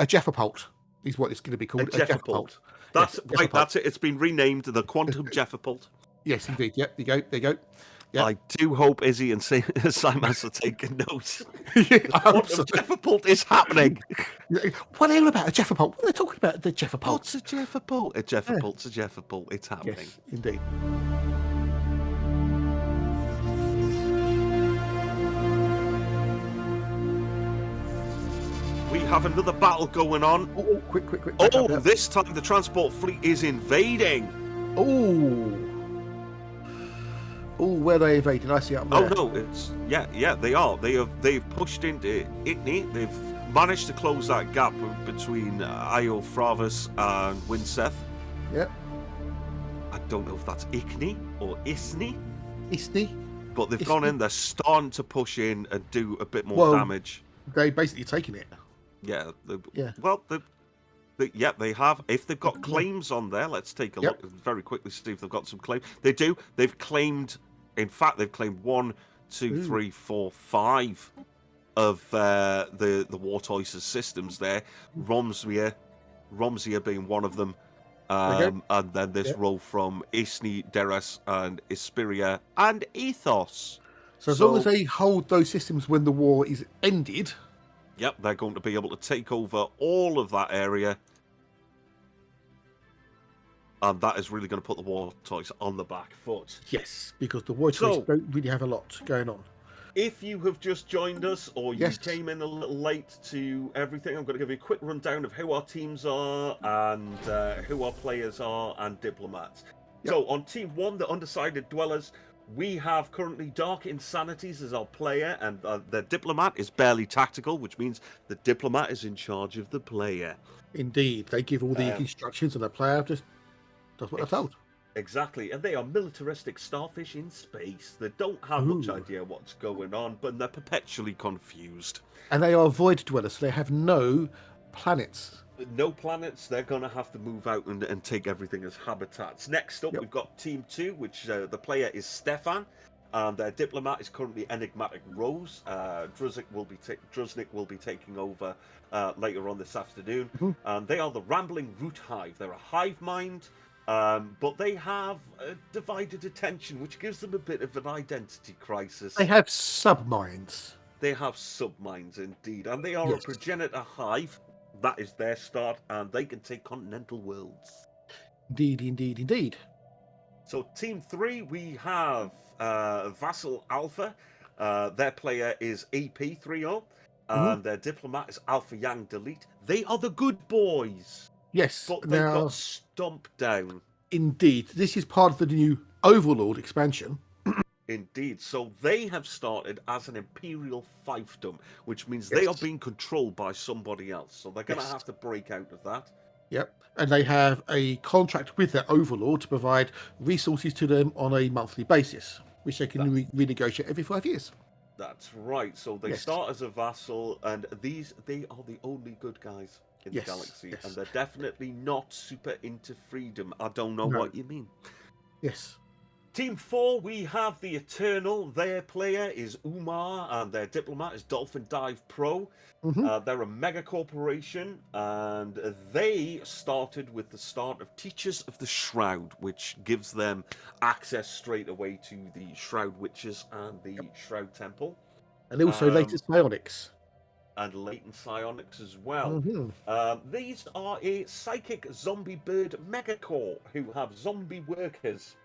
A Jeffapult is what it's going to be called. A Jeffapult. That's yes, right. Jeffapult. That's it. It's been renamed the Quantum Jeffapult. Yes, indeed. Yep. There you go. Yep. I do hope Izzy and Simas are taking notes. The Quantum Jeffapult is happening. What are they about? A Jeffapult? What are they talking about? The Jeffapult? What's a Jeffapult? A Jeffapult's a Jeffapult. It's happening. Yes, indeed. We have another battle going on. Oh, quick. Oh, this time the transport fleet is invading. Oh, where are they invading? I see up there. Oh no, it's yeah, they are. They've pushed into Itni. They've managed to close that gap between Io Fravis and Winseth. Yep. I don't know if that's Ikni or Isni. Isni. But they've gone in. They're starting to push in and do a bit more damage. They're basically taking it. Yeah. Yeah. Well, they have. If they've got claims on there, let's take a look very quickly, see if they've got some claims. They do. They've claimed. In fact, they've claimed 1, 2, 3, 4, 5 of the Wartoises systems there. Romsia being one of them, and then this row from Isni, Deres, and Ispiria and Ethos. So as long as they hold those systems when the war is ended. Yep, they're going to be able to take over all of that area. And that is really going to put the Wartoys on the back foot. Yes, because the Wartoys don't really have a lot going on. If you have just joined us or you came in a little late to everything, I'm going to give you a quick rundown of who our teams are and who our players are and diplomats. So on Team 1, the Undecided Dwellers, we have currently Dark Insanities as our player, and the diplomat is BearlyTactical, which means the diplomat is in charge of the player. Indeed, they give all the instructions, and the player just does what they're told. Exactly, and they are militaristic starfish in space. They don't have much idea what's going on, but they're perpetually confused. And they are void dwellers, so they have no planets. No planets. They're going to have to move out and take everything as habitats. Next up, we've got Team 2, which the player is Stefan, and their diplomat is currently EnigmaticRose. Druzhnik will be taking over later on this afternoon. And they are the Rambling Root Hive. They're a hive mind. But they have divided attention, which gives them a bit of an identity crisis. They have subminds. They have subminds, indeed. And they are a progenitor hive. That is their start, and they can take continental worlds. Indeed. So Team 3, we have Vassal Alpha. Their player is AP30, and their diplomat is AlphaYangDelete. They are the good boys. Yes, but they got stomped down. Indeed, this is part of the new Overlord expansion. Indeed, so they have started as an Imperial fiefdom, which means they are being controlled by somebody else. So they're going to have to break out of that. Yep, and they have a contract with their Overlord to provide resources to them on a monthly basis, which they can renegotiate every 5 years. That's right. So they start as a vassal, and they are the only good guys in the galaxy, and they're definitely not super into freedom. I don't know what you mean. Yes. Team 4, we have the Eternal. Their player is UMAR, and their diplomat is DolphinDivePro. They're a mega corporation, and they started with the start of Teachers of the Shroud, which gives them access straight away to the Shroud Witches and the Shroud Temple. And also latest psionics. And latent psionics as well. These are a psychic zombie bird megacorps who have zombie workers.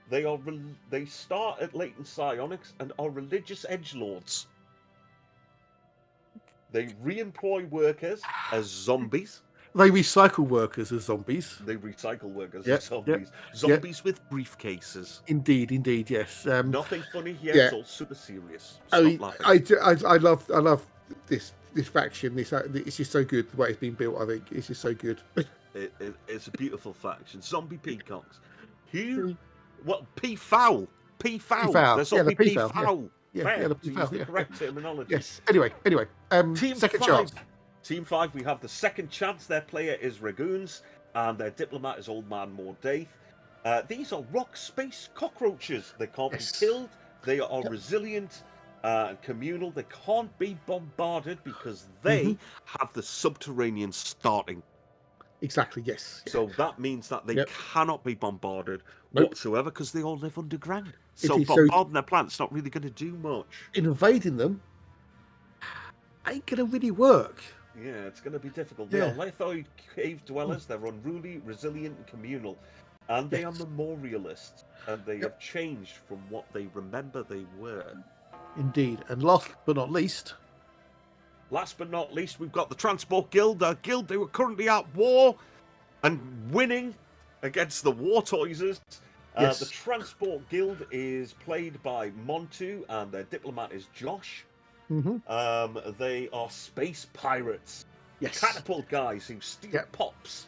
They start at latent psionics and are religious edgelords. They re-employ workers as zombies. They recycle workers as zombies. They recycle workers as zombies. Zombies with briefcases. Indeed, yes. Nothing funny here. It's all super serious. Stop laughing. I love this faction. It's just so good the way it's been built. I think it's just so good. It's a beautiful faction. Zombie peacocks. P-foul. P-foul. There's zombie P-foul. The P-foul. The correct terminology. Yes. Anyway. Team second 5. chance. Team 5, we have the second chance. Their player is Regunes, and their diplomat is OldManMordaith. These are rock space cockroaches. They can't be killed. They are resilient. Communal, they can't be bombarded because they have the subterranean starting. Exactly, yes. So that means that they cannot be bombarded whatsoever because they all live underground. So bombarding their planet's not really going to do much. Invading them ain't going to really work. Yeah, it's going to be difficult. They are lithoid cave dwellers. They're unruly, resilient, and communal. And they are memorialists. And they have changed from what they remember they were. Indeed. And last but not least... we've got the Transport Guild. A guild who are currently at war and winning against the War Toysers. The Transport Guild is played by Montu, and their diplomat is Josh. They are space pirates. Catapult guys who steal pops.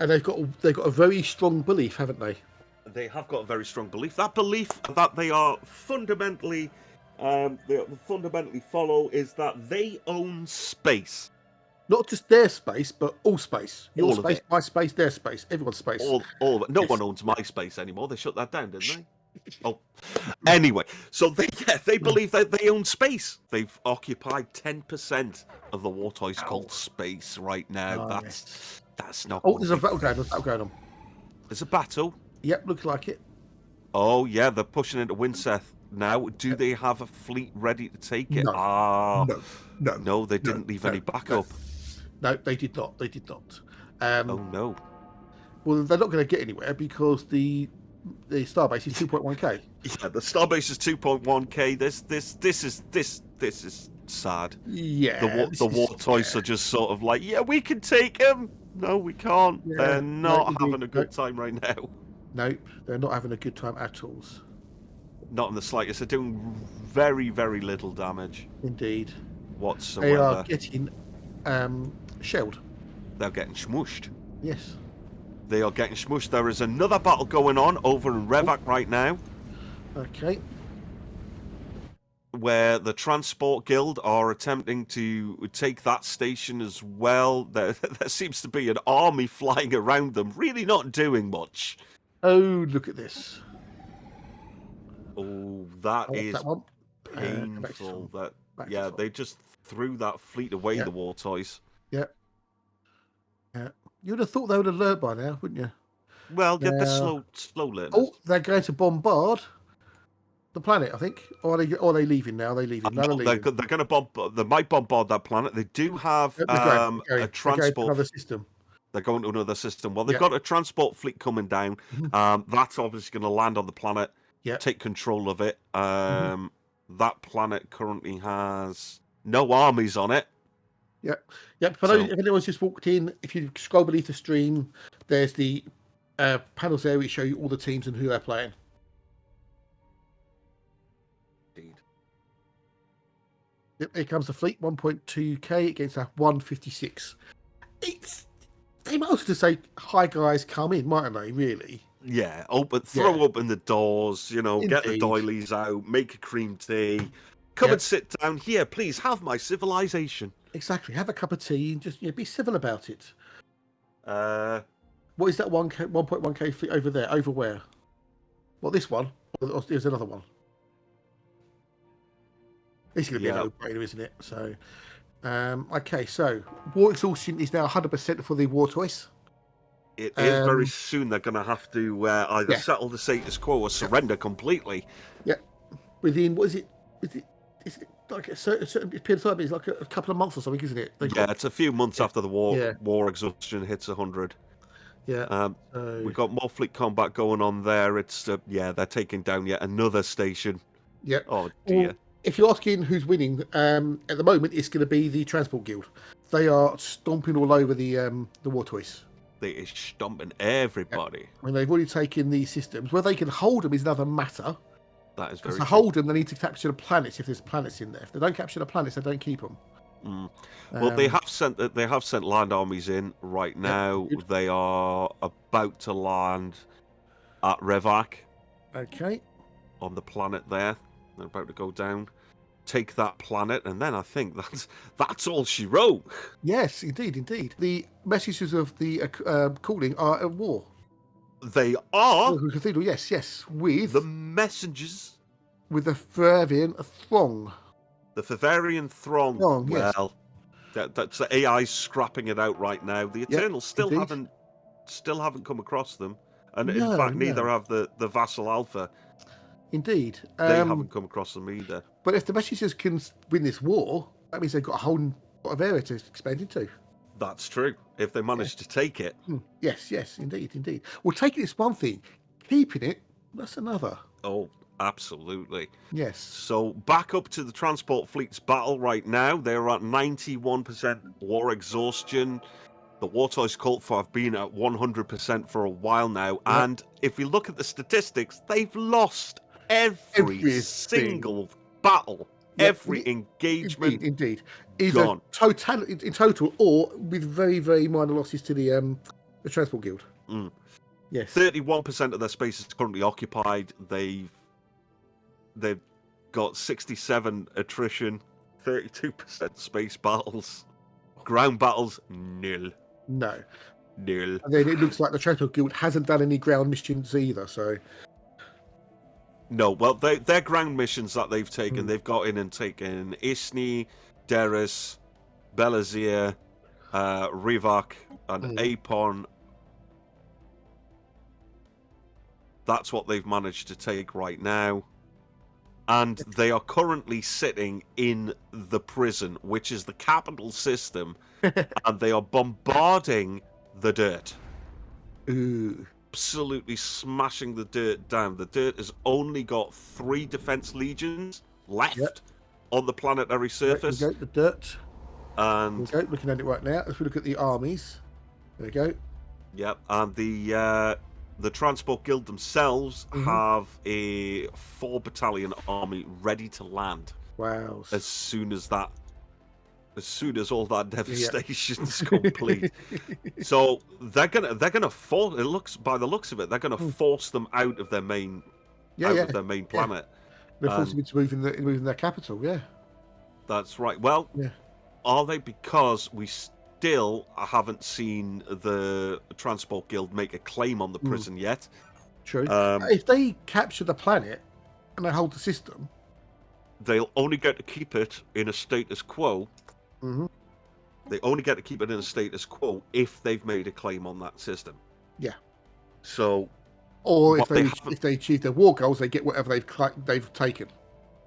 And they've got a very strong belief, haven't they? They have got a very strong belief. That belief that they are fundamentally follow is that they own space. Not just their space, but all space. Your all space, my space, their space, everyone's space. All of it. No one owns my space anymore. They shut that down, didn't they? Oh, anyway, so they believe that they own space. They've occupied 10% of the War Toys cult space right now. That's not. Oh, there's a battle going on. There's a battle. Yep, looks like it. Oh yeah, they're pushing into Winseth now. Do they have a fleet ready to take it? No, they didn't leave any backup. No, they did not. They did not. Oh no. Well, they're not going to get anywhere because the starbase is 2.1k. Yeah, the starbase is 2.1k. This is sad. Yeah. The War Toys are just sort of like, yeah, we can take them. No, we can't. Yeah, they're not having a good time right now. Nope, they're not having a good time at all. Not in the slightest. They're doing very, very little damage. Indeed. Whatsoever. They are getting shelled. They're getting smushed. Yes. They are getting smushed. There is another battle going on over in Revak right now. Okay. Where the Transport Guild are attempting to take that station as well. There seems to be an army flying around them, really not doing much. Oh, look at this. Oh, that is that one. painful. They just threw that fleet away, the War Toys. Yeah. You would have thought they would have learned by now, wouldn't you? Well, they're slow learners. Oh, they're going to bombard the planet, I think. Or are they leaving now? They're leaving. No, they're going to bombard. They might bombard that planet. They do have a transport. Another system. They're going to another system. Well, they've got a transport fleet coming down. That's obviously going to land on the planet. Take control of it. That planet currently has no armies on it. Yep. If anyone's just walked in, if you scroll beneath the stream, there's the panels there which show you all the teams and who they're playing. Indeed. Yep, here comes the fleet, 1.2k against a 156. They might also just say, "Hi guys, come in," mightn't they? Really? Yeah. Throw open the doors. Get the doilies out. Make a cream tea. Come and sit down here, please. Have my civilization. Exactly. Have a cup of tea and just be civil about it. What is that 1.1k fleet over there? Over where? Well, this one. Or there's another one. It's going to be a no-brainer, isn't it? So, okay. So, war exhaustion is now 100% for the War Toys. It is very soon. They're going to have to either settle the status quo or surrender completely. Yeah. Within what is it? Is it like a certain period of time? It's like a couple of months or something, isn't it? It's a few months after the war exhaustion hits 100. Yeah. We've got more fleet combat going on there. It's they're taking down yet another station. Yeah. Oh dear. Well, if you're asking who's winning, at the moment it's going to be the Transport Guild. They are stomping all over the War Toys. They are stomping everybody. I mean, they've already taken these systems. Whether they can hold them is another matter. That is very true. To hold them, they need to capture the planets if there's planets in there. If they don't capture the planets, they don't keep them. Well, they have sent land armies in right now. They are about to land at Revak. Okay. On the planet there. They're about to go down, take that planet, and then I think that's all she wrote. Yes, indeed. The messages of the calling are at war. They are. The Cathedral, yes, with the messengers with the Fervian Throng. The Favarian Throng. Yes. Well, that's the AI scrapping it out right now. The Eternals still haven't come across them, and in fact, neither have the Vassal Alpha. Indeed, they haven't come across them either. But if the messengers can win this war, that means they've got a whole lot of area to expand into. That's true. If they manage to take it. Yes, indeed. Well, taking it's one thing, keeping it, that's another. Oh, absolutely. Yes. So back up to the transport fleet's battle right now. They're at 91% war exhaustion. The Wartoys Cult have been at 100% for a while now. Yep. And if we look at the statistics, they've lost every single battle. Every engagement, indeed, either in total or with very, very minor losses to the Transport Guild. Yes, 31% of their space is currently occupied. They've got 67 attrition, 32% space battles, ground battles nil. No, nil. And then it looks like the Transport Guild hasn't done any ground missions either. So. No, well, their ground missions that they've taken, they've got in and taken Isni, Deris, Belazir, Rivak, and Apon. That's what they've managed to take right now. And they are currently sitting in the prison, which is the capital system, and they are bombarding the dirt. Ooh. Absolutely smashing the dirt down. The dirt has only got 3 defense legions left on the planetary surface. There we go, the dirt. And there we go, looking at it right now. If we look at the armies, there we go. Yep, and the Transport Guild themselves have a 4-battalion army ready to land. Wow! As soon as all that devastation's complete. So they're gonna force. It looks, by the looks of it, they're gonna force them out of their main of their main planet. They're forcing them to move in their capital. Yeah, that's right. Well, are they? Because we still haven't seen the Transport Guild make a claim on the prison yet. True. If they capture the planet and they hold the system, they'll only get to keep it in a status quo. They only get to keep it in a status quo if they've made a claim on that system. Yeah. So, or if they achieve their war goals, they get whatever they've taken.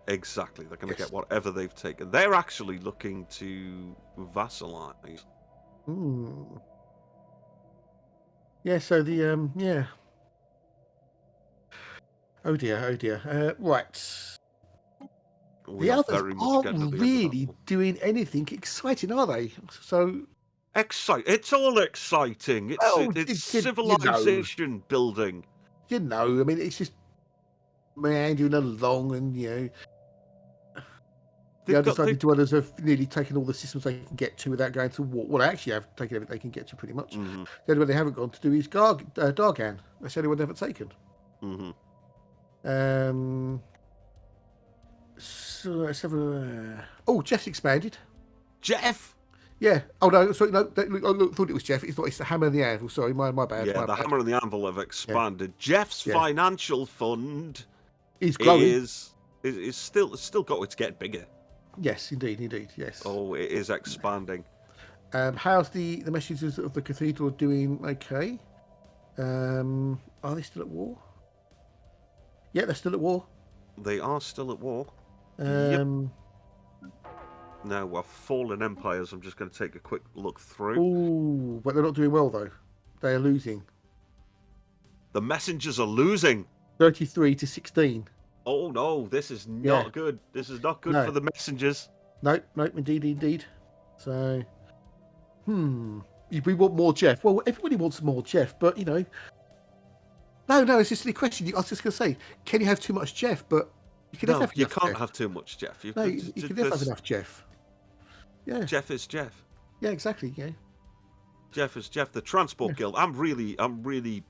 Exactly, they're going to get whatever they've taken. They're actually looking to vassalize. Yeah. So the Oh dear. Right. The others aren't really doing anything exciting, are they? So It's all exciting. It's civilization building. I mean, it's just meandering along, and the other dwellers have nearly taken all the systems they can get to without going to war. Well, they actually have taken everything they can get to, pretty much. The only one they haven't gone to do is Dargan. That's the only one they haven't taken. So let's have a... Oh, Jeff's expanded. Jeff? Yeah. Oh, no, sorry, no. Thought it was Jeff. It's the Hammer and the Anvil. Sorry, my bad. Yeah, the Hammer and the Anvil have expanded. Yeah. Jeff's financial fund is growing. Is still got to get bigger. Yes, indeed, yes. Oh, it is expanding. How's the messages of the Cathedral doing? Okay. Are they still at war? Yeah, they're still at war. They are still at war. Now, Fallen Empires, I'm just going to take a quick look through. Ooh, but they're not doing well, though. They are losing. The messengers are losing. 33 to 16. Oh, no, this is not good. This is not good for the messengers. Nope, indeed. So, we want more Jeff. Well, everybody wants more Jeff, but, No, it's just a silly question. I was just going to say, can you have too much Jeff? But you can never have enough can't Jeff. have too much Jeff. You can never have enough Jeff. Yeah. Jeff is Jeff. Yeah, exactly. Yeah. Jeff is Jeff. The Transport Guild. I'm really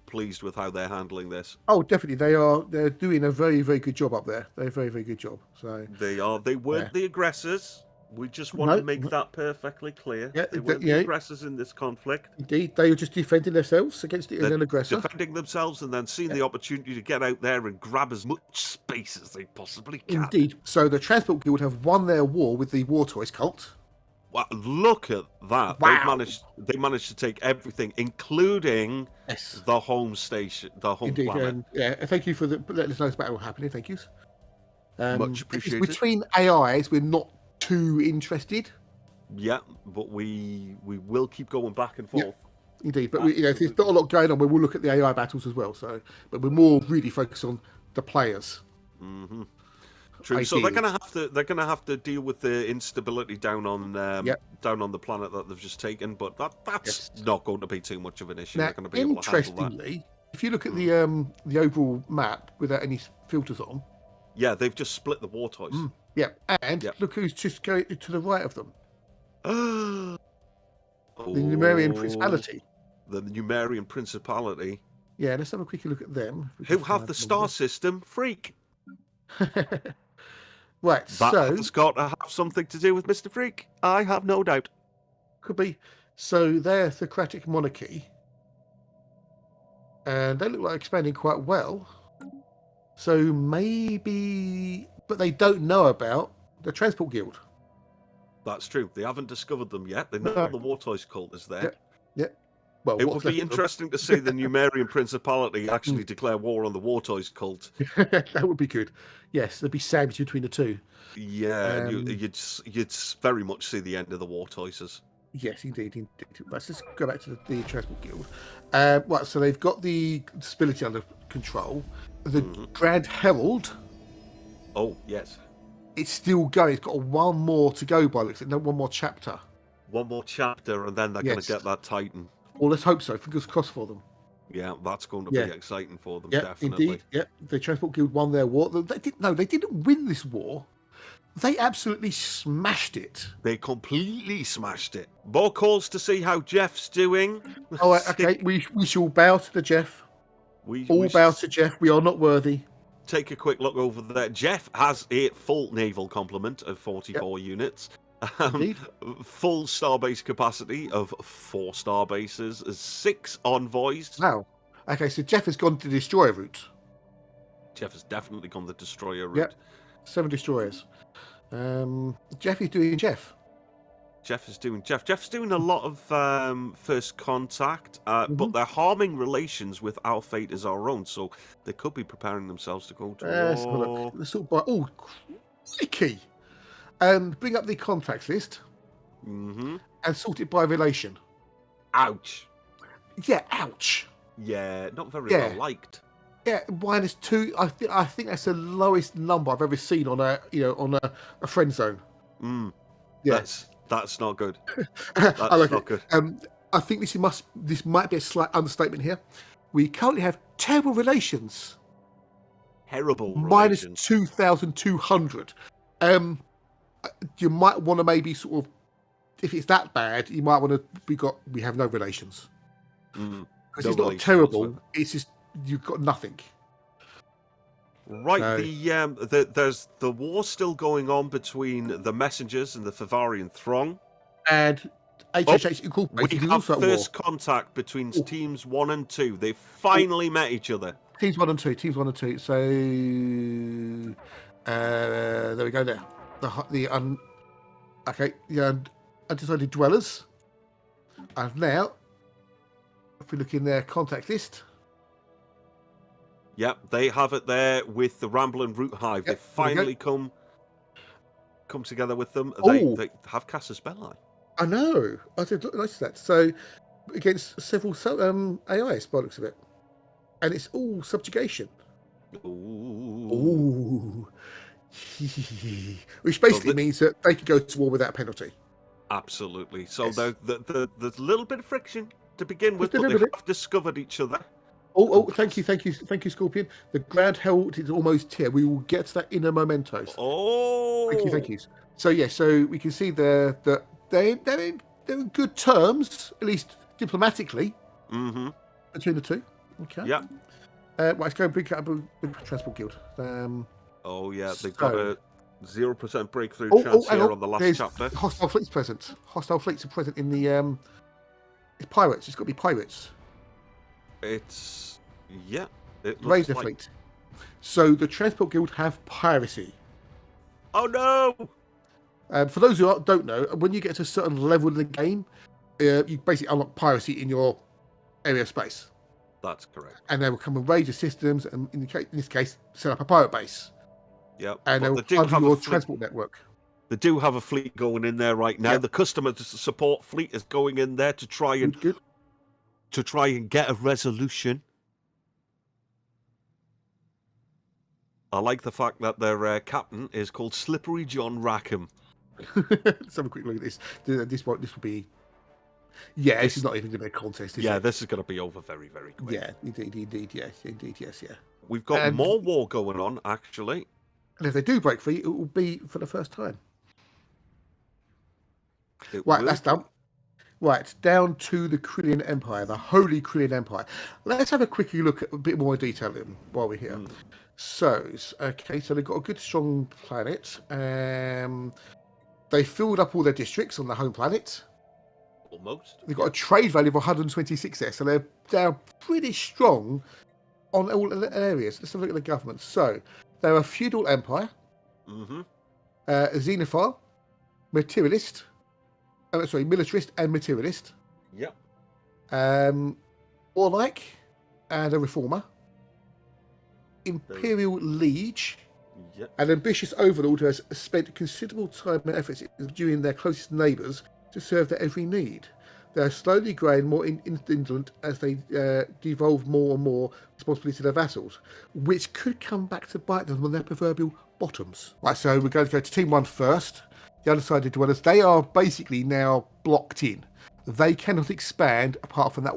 pleased with how they're handling this. Oh, definitely. They're doing a very, very good job up there. They're a very, very good job. So they are. They weren't the aggressors We just want to make that perfectly clear. Yeah, they weren't the aggressors in this conflict. Indeed, they were just defending themselves against an aggressor. Defending themselves and then seeing the opportunity to get out there and grab as much space as they possibly can. Indeed. So the Transport Guild have won their war with the War Toys cult. Wow, look at that. Wow. They managed to take everything, including the home station, the home planet. Thank you for letting us know this battle happening. Thank you. Much appreciated. Between AIs, we're not too interested. Yeah, but we will keep going back and forth. Yep, indeed, but if there's not a lot going on, we will look at the AI battles as well. So, but we're more really focused on the players. Mm-hmm. True. So they're gonna have to deal with the instability down on the planet that they've just taken. But that's not going to be too much of an issue. Now, they're going to be able to handle that. Interestingly, if you look at the overall map without any filters on. Yeah, they've just split the war toys. Yeah, and look who's just going to the right of them. The Numerian Principality. The Numerian Principality. Yeah, let's have a quick look at them. Who have the star system Freak. Right, that has got to have something to do with Mr. Freak. I have no doubt. Could be. So they're Theocratic monarchy. And they look like expanding quite well. So maybe... But they don't know about the Transport Guild. That's true. They haven't discovered them yet. They know the War Toys cult is there. Yeah. Well, it would be interesting to see the Numerian Principality actually declare war on the War Toys cult. That would be good. Yes, there'd be sandwich between the two. Yeah, you'd very much see the end of the War Toys. Yes, indeed. Let's just go back to the Transport Guild. Right, so they've got the stability under control. The Grand Herald. Oh, yes. It's still going. It's got one more to go by looks. No, one more chapter. One more chapter, and then they're going to get that Titan. Well, let's hope so. Fingers crossed for them. Yeah, that's going to be exciting for them, definitely. Indeed. Yeah, the Transport Guild won their war. They didn't win this war. They absolutely smashed it. They completely smashed it. More calls to see how Jeff's doing. Oh, okay. We shall bow to the Jeff. We bow to Jeff. We are not worthy. Take a quick look over there. Jeff has a full naval complement of 44 units. Full starbase capacity of 4 starbases, 6 envoys. Wow. Okay, so Jeff has gone to the destroyer route. Jeff has definitely gone the destroyer route. Yep. 7 destroyers. Jeff is doing Jeff. Jeff is doing Jeff. Jeff's doing a lot of first contact, but they're harming relations with our fate as our own, so they could be preparing themselves to go to war. Oh, crikey. Bring up the contacts list and sort it by relation. Ouch. Yeah, ouch. Yeah, not very well liked. Yeah, -2. I think that's the lowest number I've ever seen on a friend zone. Yeah. That's not good. That's not good. I think this might be a slight understatement here. We currently have terrible relations. Terrible relations. -2,200. You might want to maybe sort of, if it's that bad, you might want to. We have no relations. Because it's not terrible. It's just you've got nothing. Right, so, there's the war still going on between the messengers and the Favarian Throng. And HHH Incorporated. We have first contact between teams 1 and 2. They finally met each other. Teams 1 and 2. So there we go. There, the undecided dwellers. And now, if we look in their contact list. Yep, they have it there with the Ramblin' Root Hive. They finally come together with them. They have Casus Belli. I know. I did notice that. So against several AIs by the looks of it. And it's all subjugation. Ooh. Which basically means that they can go to war without penalty. Absolutely. So there's a little bit of friction to begin with, but they have discovered each other. Thank you, Scorpion. The Grand Herald is almost here. We will get to that in a memento. Thank you. So we can see there that they're in good terms, at least diplomatically, between the two. Okay. Yeah. Let's go and bring up the Transport Guild. They've 0% breakthrough Oh, chance hang here on. on the last There's chapter. hostile fleets present. Hostile fleets are present in the it's pirates. It's got to be pirates. It's yeah. It looks Razor like... fleet. So the Transport Guild have piracy. Oh no! For those who don't know, when you get to a certain level in the game, you basically unlock piracy in your area of space. That's correct. And they will come with Razor systems, and in this case, set up a pirate base. Yeah, And they'll do under have your a fleet. transport network. They do have a fleet going in there right now. Yep. The customer support fleet is going in there to try and get a resolution. I like the fact that their captain is called Slippery John Rackham. Let's have a quick look at this. This will be. Yeah, this is not even going to be a contest, is it? This is going to be over very, very quick. Yeah, indeed, yes. We've got more war going on, actually. And if they do break free, it will be for the first time. That's done. Right, down to the Krylian Empire, the Holy Krylian Empire. Let's have a quick look at a bit more detail while we're here. So they've got a good, strong planet. They filled up all their districts on the home planet. Almost. They've got a trade value of 126 there, so they're pretty strong on all areas. Let's have a look at the government. So they're a feudal empire, a xenophile, militarist, and materialist. Yep. Warlike, and a reformer. Imperial liege. Yep. An ambitious overlord who has spent considerable time and efforts during their closest neighbours to serve their every need. They are slowly growing more indolent as they devolve more and more responsibility to their vassals, which could come back to bite them on their proverbial bottoms. Right, so we're going to go to Team 1 first. The Undecided Dwellers, they are basically now blocked in. They cannot expand apart from that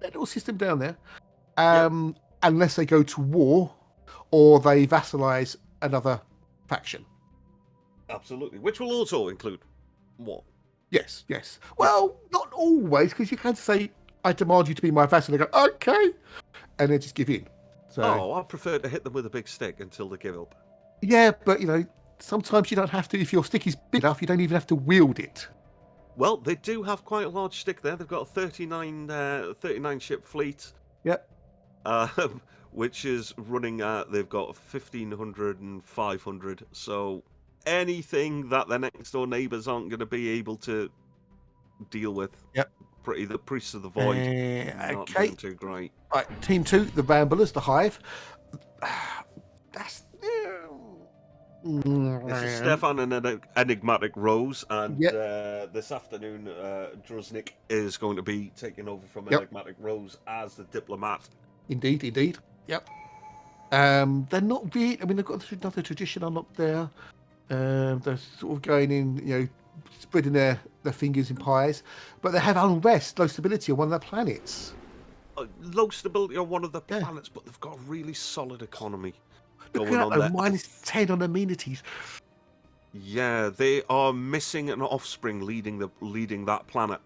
little system down there, unless they go to war or they vassalize another faction. Absolutely, which will also include war. Yes. Well, not always, because you can say, I demand you to be my vassal. They go, okay. And then just give in. So, I prefer to hit them with a big stick until they give up. Yeah, but, sometimes you don't have to. If your stick is big enough, you don't even have to wield it. Well, they do have quite a large stick there. They've got a 39 ship fleet. Yep. Which is running at, they've got 1,500 and 500. So anything that their next door neighbours aren't going to be able to deal with. Yep. The Priests of the Void. Not doing too great. Right, Team 2, the Ramblers, the Hive. This is Stefan and EnigmaticRose, and this afternoon Druzhnik is going to be taking over from EnigmaticRose as the diplomat. Indeed. Yep. They're not really. I mean, they've got another tradition unlocked there. They're sort of going in, spreading their fingers in pies, but they have unrest, low stability on one of their planets. Low stability on one of the planets, but they've got a really solid economy going on there. -10 on amenities. Yeah, they are missing an offspring leading that planet,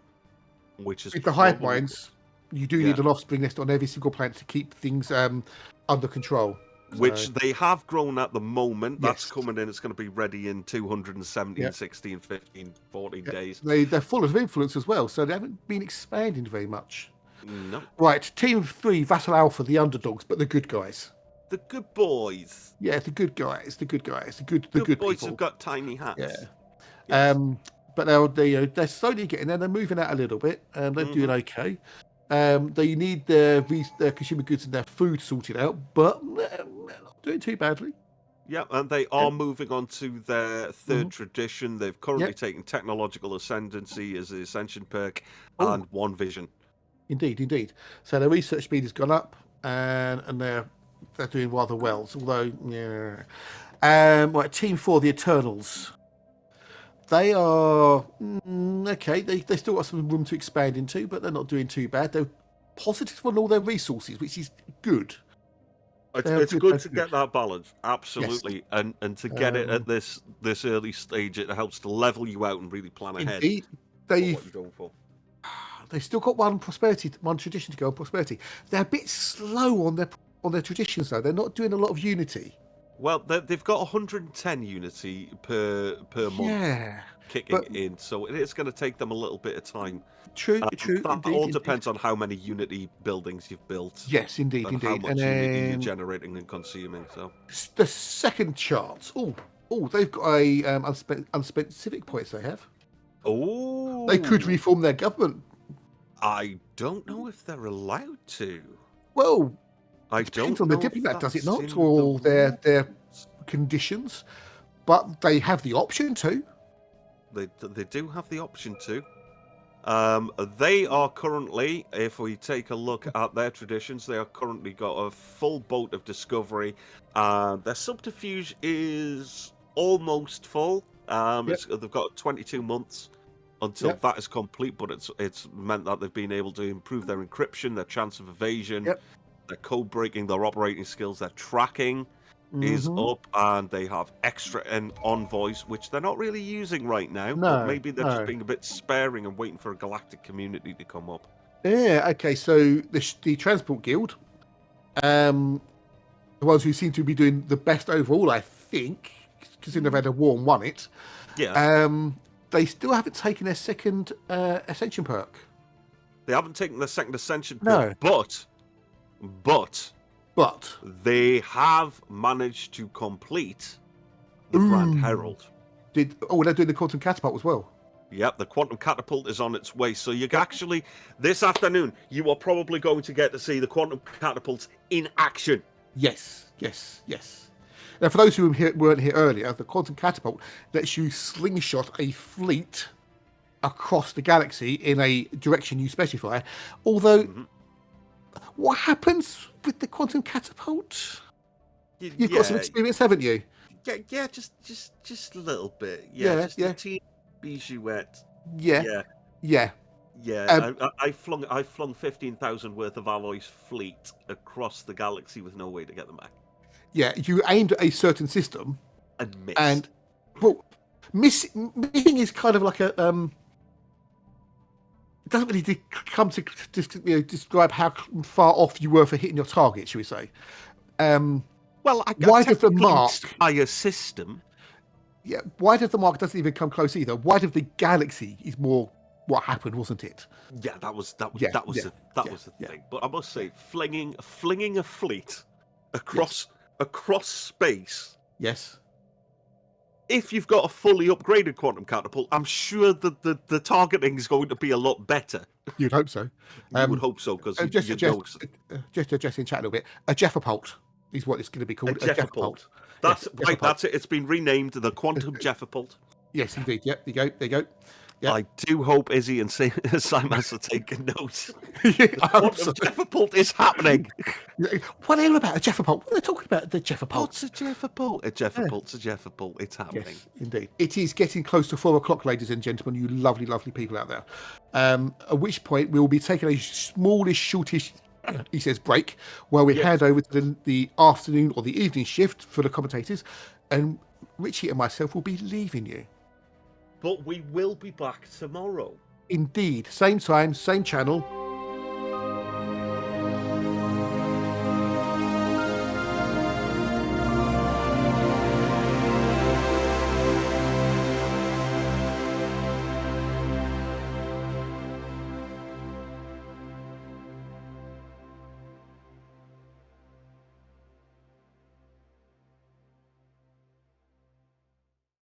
which is with the hive minds. You do need an offspring nest on every single planet to keep things under control. Which they have grown at the moment. That's coming in. It's going to be ready in 217, 16, 15, 14 days. They're full of influence as well, so they haven't been expanding very much. No. Right, Team 3, Vassal Alpha, the underdogs, but the good guys. The good boys. Yeah, the good guys. The good boys people. Have got tiny hats. Yeah. Yes. But they're slowly getting there. They're moving out a little bit. They're doing okay. They need their consumer goods and their food sorted out, but they're not doing too badly. Yeah, and they are moving on to their third tradition. They've currently taken technological ascendancy as the ascension perk and one vision. Indeed. So their research speed has gone up, and they're doing rather well. Although, right, Team 4, the Eternals. They are okay. They still got some room to expand into, but they're not doing too bad. They're positive on all their resources, which is good. It's good to get that balance, absolutely, and to get it at this early stage. It helps to level you out and really plan ahead. Indeed, they've still got one tradition to go on prosperity. They're a bit slow on their traditions though. They're not doing a lot of unity. Well, they've got 110 Unity per month kicking in, so it is going to take them a little bit of time. True, that all depends on how many Unity buildings you've built. Yes, indeed, and how much Unity you're generating and consuming. So the second chart. Oh, they've got a unspent civic points. They have. Oh, they could reform their government. I don't know if they're allowed to. Well, I it don't depends on know the diplomat, does it not, the or their conditions? But they have the option to. They do have the option to. They are currently, if we take a look at their traditions, they are currently got a full boat of discovery. Their subterfuge is almost full. They've got 22 months until that is complete, but it's meant that they've been able to improve their encryption, their chance of evasion, their code breaking, their operating skills, their tracking is up, and they have extra envoys, which they're not really using right now. But maybe they're just being a bit sparing and waiting for a galactic community to come up. Yeah. Okay. So the Transport Guild, the ones who seem to be doing the best overall, I think, considering they've had a war and won it. Yeah. They still haven't taken their second ascension perk. They haven't taken their second ascension perk, but they have managed to complete the Grand Herald. They're doing the quantum catapult as well. Yep, the quantum catapult is on its way. So you actually, this afternoon, you are probably going to get to see the quantum catapults in action. Yes. Now, for those who weren't here earlier, the quantum catapult lets you slingshot a fleet across the galaxy in a direction you specify. Although, what happens with the quantum catapult? You've got some experience, haven't you? Yeah, just a little bit. Just a teeny bijoux. Yeah. I flung 15,000 worth of Alloy's fleet across the galaxy with no way to get them back. Yeah, you aimed at a certain system and missed. And missing is kind of like a it doesn't really come to describe how far off you were for hitting your target, shall we say? Well, wide of the mark by a system. Yeah, wide of the mark doesn't even come close either. Wide of the galaxy is more what happened, wasn't it? Yeah, that was the thing. But I must say, flinging a fleet across space. Yes. If you've got a fully upgraded quantum catapult, I'm sure that the targeting is going to be a lot better. You'd hope so. You would hope so, because just addressing chat a little bit. A Jeffapult is what it's going to be called. A Jeffapult. That's right. That's it. It's been renamed the Quantum Jeffapult. Yes, indeed. Yep. There you go. Yep. I do hope Izzy and Simas are taking notes. Quantum Jeffapult is happening. What are they about? A Jeffapult? What are they talking about? The Jeffapult? What's a Jeffapult? A Jeffapult's a Jeffapult. It's happening. Yes, indeed. It is getting close to 4 o'clock, ladies and gentlemen, you lovely, lovely people out there. At which point we will be taking a smallish, shortish, he says, break, where we hand over to the afternoon or the evening shift for the commentators, and Richie and myself will be leaving you. But we will be back tomorrow. Indeed. Same time, same channel.